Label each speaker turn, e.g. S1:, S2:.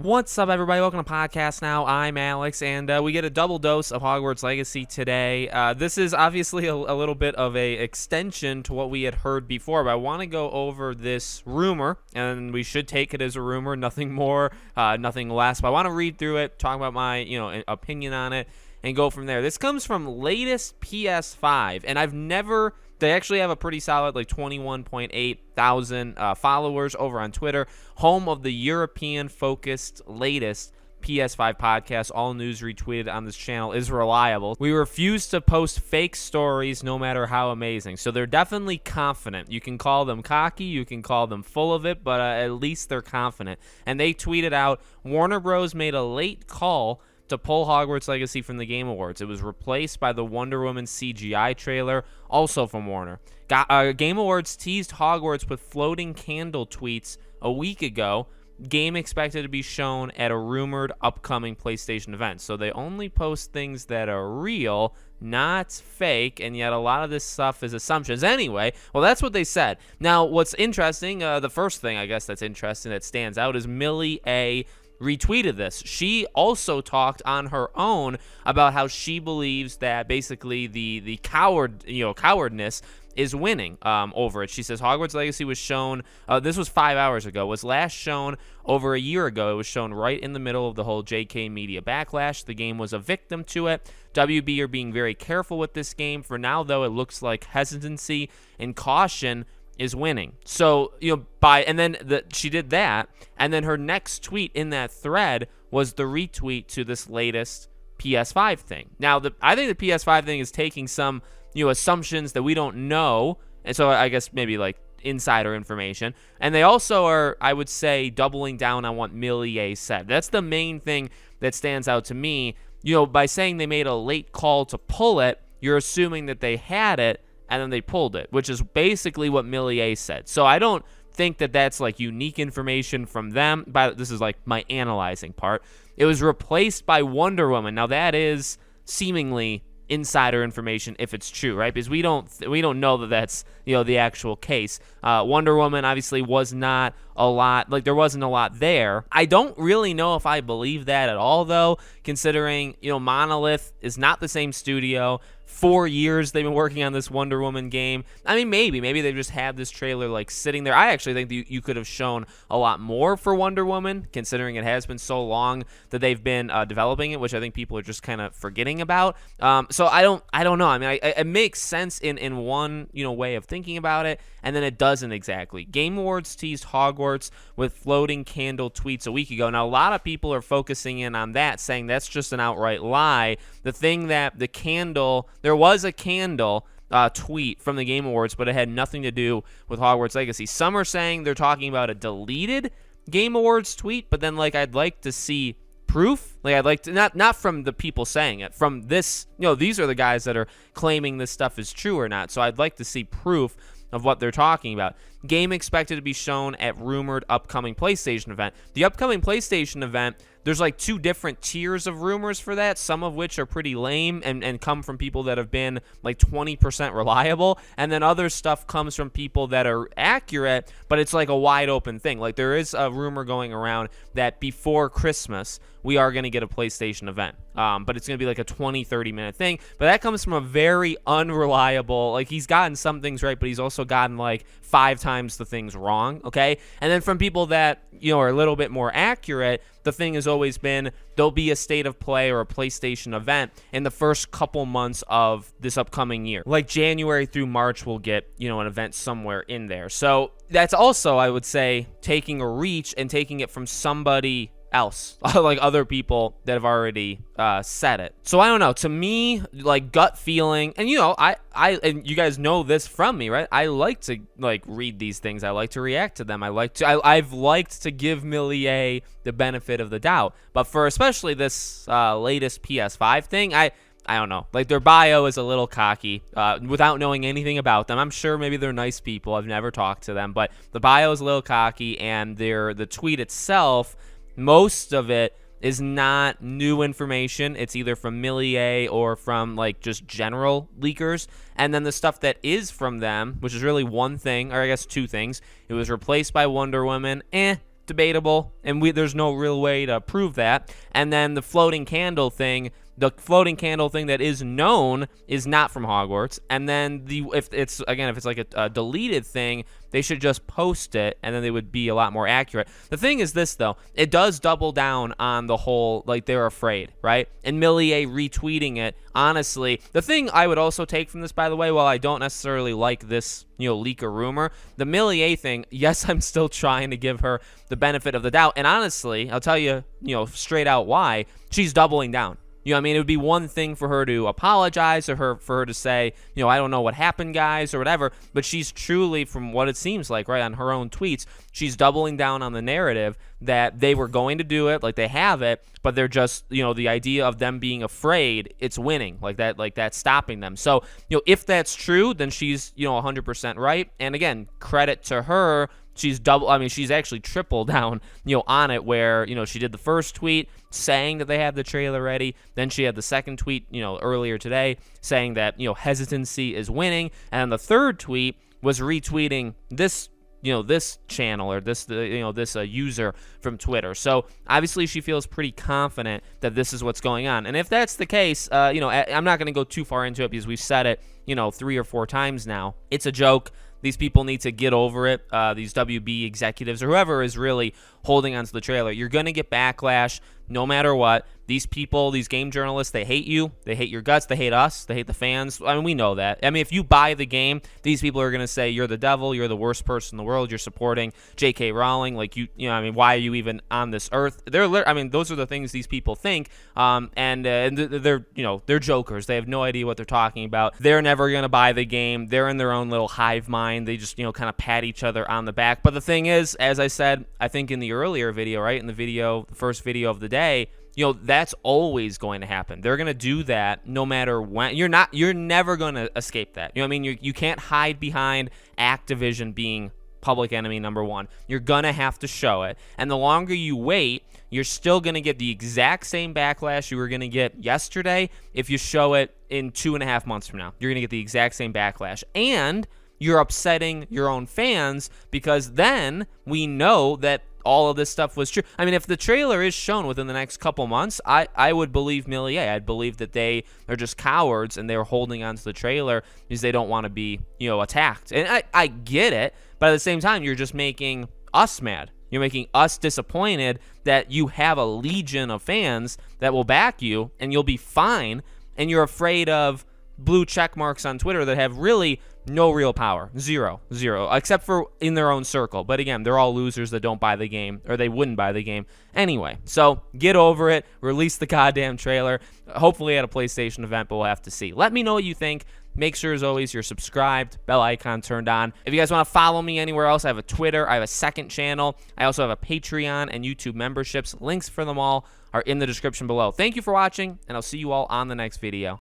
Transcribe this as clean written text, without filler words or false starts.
S1: What's up, everybody? Welcome to Podcast Now. I'm Alex, and we get a double dose of Hogwarts Legacy today. This is obviously a little bit of a extension to what we had heard before, but I want to go over this rumor, and we should take it as a rumor, nothing more, nothing less. But I want to read through it, talk about my opinion on it, and go from there. This comes from latest PS5, and they actually have a pretty solid 21.8 thousand followers over on Twitter, home of the European-focused latest PS5 podcast. All news retweeted on this channel is reliable. We refuse to post fake stories no matter how amazing. So they're definitely confident. You can call them cocky, you can call them full of it, but at least they're confident. And they tweeted out, Warner Bros. Made a late call to pull Hogwarts Legacy from the Game Awards. It was replaced by the Wonder Woman CGI trailer, also from Warner. Game Awards teased Hogwarts with floating candle tweets a week ago. Game expected to be shown at a rumored upcoming PlayStation event. So they only post things that are real, not fake, and yet a lot of this stuff is assumptions. Anyway, well, that's what they said. Now, what's interesting, the first thing I guess that's interesting that stands out is Millie A. retweeted this. She also talked on her own about how she believes that basically the cowardness is winning over it. She says Hogwarts Legacy was shown, this was 5 hours ago, was last shown over a year ago. It was shown right in the middle of the whole JK media backlash. The game was a victim to it. WB are being very careful with this game. For now, though, it looks like hesitancy and caution is winning. So, she did that, and then her next tweet in that thread was the retweet to this latest PS5 thing. Now, I think the PS5 thing is taking some, assumptions that we don't know, and so I guess maybe insider information, and they also are, I would say, doubling down on what Millie A said. That's the main thing that stands out to me. By saying they made a late call to pull it, you're assuming that they had it, and then they pulled it, which is basically what Millie A said. So I don't think that that's unique information from them. But this is my analyzing part. It was replaced by Wonder Woman. Now that is seemingly insider information if it's true, right? Because we don't know that that's the actual case. Wonder Woman obviously was not a lot, there wasn't a lot there. I don't really know if I believe that at all, though, considering Monolith is not the same studio. 4 years they've been working on this Wonder Woman game. I mean, maybe they just had this trailer sitting there. I actually think that you could have shown a lot more for Wonder Woman, considering it has been so long that they've been developing it, which I think people are just kind of forgetting about. So I don't know. I mean, it makes sense in one way of thinking about it, and then it doesn't exactly. Game Awards teased Hogwarts with floating candle tweets a week ago. Now a lot of people are focusing in on that, saying that's just an outright lie. The thing that the candle, there was a candle tweet from the Game Awards, but it had nothing to do with Hogwarts Legacy. Some are saying they're talking about a deleted Game Awards tweet, but then I'd like to see proof. I'd like to not from the people saying it, from this, these are the guys that are claiming this stuff is true or not. So I'd like to see proof of what they're talking about. Game expected to be shown at rumored upcoming PlayStation event. The upcoming PlayStation event, there's 2 different tiers of rumors for that, some of which are pretty lame and come from people that have been 20% reliable, and then other stuff comes from people that are accurate, but it's a wide open thing. There is a rumor going around that before Christmas we are going to get a PlayStation event, but it's going to be a 20-30 minute thing. But that comes from a very unreliable, he's gotten some things right, but he's also gotten 5 times the things wrong, okay? And then from people that are a little bit more accurate, the thing has always been there'll be a state of play or a PlayStation event in the first couple months of this upcoming year. January through March, we'll get an event somewhere in there. So that's also, I would say, taking a reach and taking it from somebody else, other people that have already said it. So I don't know. To me, gut feeling, and I and you guys know this from me, right? I like to read these things. I like to react to them. I've liked to give Millie A the benefit of the doubt. But for especially this latest PS5 thing, I don't know. Their bio is a little cocky without knowing anything about them. I'm sure maybe they're nice people. I've never talked to them, but the bio is a little cocky, and the tweet itself, most of it is not new information. It's either from Millie A or from just general leakers. And then the stuff that is from them, which is really one thing, or I guess 2 things. It was replaced by Wonder Woman. debatable, and there's no real way to prove that. And then the floating candle thing that is known is not from Hogwarts. And then if it's like a deleted thing, they should just post it, and then they would be a lot more accurate. The thing is this, though, it does double down on the whole, like, they're afraid, right? And Millier retweeting it, honestly, the thing I would also take from this, by the way, while I don't necessarily like this, leak or rumor, the Millier thing, yes, I'm still trying to give her the benefit of the doubt. And honestly, I'll tell you, straight out why, she's doubling down. It would be one thing for her to apologize or for her to say, I don't know what happened, guys, or whatever. But she's truly, from what it seems like, right, on her own tweets, she's doubling down on the narrative that they were going to do it, like they have it, but they're just, the idea of them being afraid, it's winning, like that's stopping them. So, if that's true, then she's, 100% right. And again, credit to her. She's she's actually tripled down, on it, where, she did the first tweet saying that they have the trailer ready. Then she had the second tweet, earlier today saying that, hesitancy is winning. And the third tweet was retweeting this, this channel or this user from Twitter. So obviously she feels pretty confident that this is what's going on. And if that's the case, I'm not going to go too far into it because we've said it, 3 or 4 times now. It's a joke. These people need to get over it. These WB executives or whoever is really holding onto the trailer. You're going to get backlash no matter what. These people, these game journalists, they hate you. They hate your guts. They hate us. They hate the fans. We know that. If you buy the game, these people are going to say you're the devil. You're the worst person in the world. You're supporting J.K. Rowling. Like, why are you even on this earth? Those are the things these people think. And they're jokers. They have no idea what they're talking about. They're never going to buy the game. They're in their own little hive mind. They just, kind of pat each other on the back. But the thing is, as I said, I think in the earlier video, right, in the first video of the day, that's always going to happen. They're going to do that no matter when. You're never going to escape that. You can't hide behind Activision being public enemy number 1. You're going to have to show it. And the longer you wait, you're still going to get the exact same backlash you were going to get yesterday if you show it in 2.5 months from now. You're going to get the exact same backlash. And you're upsetting your own fans because then we know that all of this stuff was true. If the trailer is shown within the next couple months, I would believe Millier. I'd believe that they are just cowards and they're holding on to the trailer because they don't want to be, attacked. And I get it, but at the same time, you're just making us mad. You're making us disappointed that you have a legion of fans that will back you and you'll be fine, and you're afraid of blue check marks on Twitter that have really no real power. Zero, except for in their own circle. But again, they're all losers that don't buy the game, or they wouldn't buy the game anyway. So get over it. Release the goddamn trailer. Hopefully at a PlayStation event, but we'll have to see. Let me know what you think. Make sure, as always, you're subscribed, bell icon turned on. If you guys want to follow me anywhere else, I have a Twitter. I have a second channel. I also have a Patreon and YouTube memberships. Links for them all are in the description below. Thank you for watching, and I'll see you all on the next video.